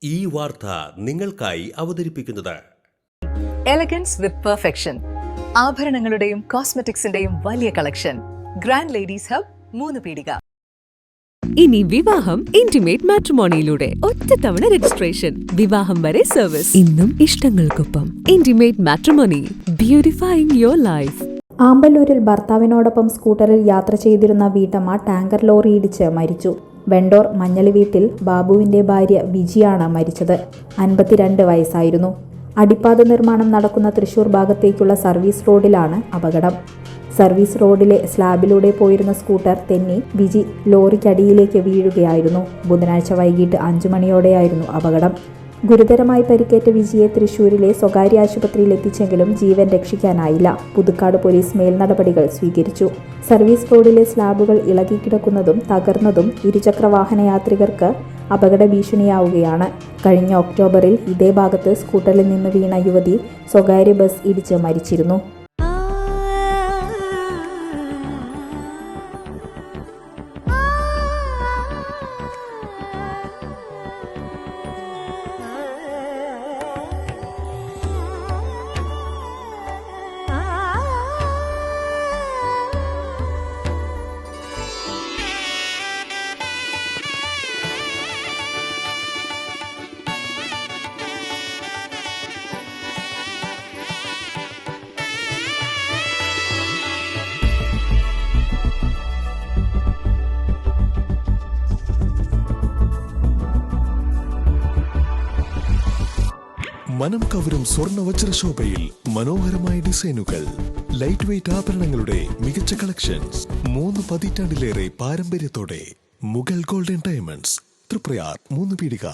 ഈ വാർത്ത നിങ്ങൾക്കായി അവതരിപ്പിക്കുന്നത് എലഗൻസ് വിത്ത് പെർഫെക്ഷൻ. ആഭരണങ്ങളുടെയും കോസ്മെറ്റിക്സിന്റെയും വലിയ കളക്ഷൻ. ഗ്രാൻഡ് ലേഡീസ് ഹബ്, 3 പീടിക. ഇനി വിവാഹം ഇന്റിമേറ്റ് മാട്രിമോണിയിലൂടെ ഒറ്റത്തവണ രജിസ്ട്രേഷൻ, വിവാഹം വരെ സർവീസ്. ഇന്നും ഇഷ്ടങ്ങൾക്കൊപ്പം ഇന്റിമേറ്റ് മാട്രിമോണി, ബ്യൂട്ടിഫൈയിങ് യുവർ ലൈഫ്. ആമ്പല്ലൂരിൽ ഭർത്താവിനോടൊപ്പം സ്കൂട്ടറിൽ യാത്ര ചെയ്തിരുന്ന വീട്ടമ്മ ടാങ്കർ ലോറി ഇടിച്ച് മരിച്ചു. വെണ്ടോർ മഞ്ഞളി വീട്ടിൽ ബാബുവിന്റെ ഭാര്യ വിജിയാണ് മരിച്ചത്. 52 വയസ്സായിരുന്നു. അടിപ്പാത നിർമ്മാണം നടക്കുന്ന തൃശൂർ ഭാഗത്തേക്കുള്ള സർവീസ് റോഡിലാണ് അപകടം. സർവീസ് റോഡിലെ സ്ലാബിലൂടെ പോയിരുന്ന സ്കൂട്ടർ തെന്നി വിജി ലോറിക്കടിയിലേക്ക് വീഴുകയായിരുന്നു. ബുധനാഴ്ച വൈകിട്ട് 5 മണിയോടെയായിരുന്നു അപകടം. ഗുരുതരമായി പരിക്കേറ്റ വിജിയെ തൃശൂരിലെ സ്വകാര്യ ആശുപത്രിയിൽ എത്തിച്ചെങ്കിലും ജീവൻ രക്ഷിക്കാനായില്ല. പുതുക്കാട് പോലീസ് മേൽനടപടികൾ സ്വീകരിച്ചു. സർവീസ് റോഡിലെ സ്ലാബുകൾ ഇളകിക്കിടക്കുന്നതും തകർന്നതും ഇരുചക്ര വാഹന യാത്രികർക്ക് അപകട ഭീഷണിയാവുകയാണ്. കഴിഞ്ഞ ഒക്ടോബറിൽ ഇതേ ഭാഗത്ത് സ്കൂട്ടറിൽ നിന്ന് വീണ യുവതി സ്വകാര്യ ബസ് ഇടിച്ച് മരിച്ചിരുന്നു. മനം കവരും സ്വർണ്ണ വജ്രശോഭയിൽ മനോഹരമായ ഡിസൈനുകൾ, ലൈറ്റ് വെയ്റ്റ് ആഭരണങ്ങളുടെ മികച്ച കളക്ഷൻസ്, 3 പതിറ്റാണ്ടിലേറെ പാരമ്പര്യത്തോടെ മുഗൾ ഗോൾഡൻ ഡയമണ്ട്സ്, തൃപ്രയാർ 3 പീടിക.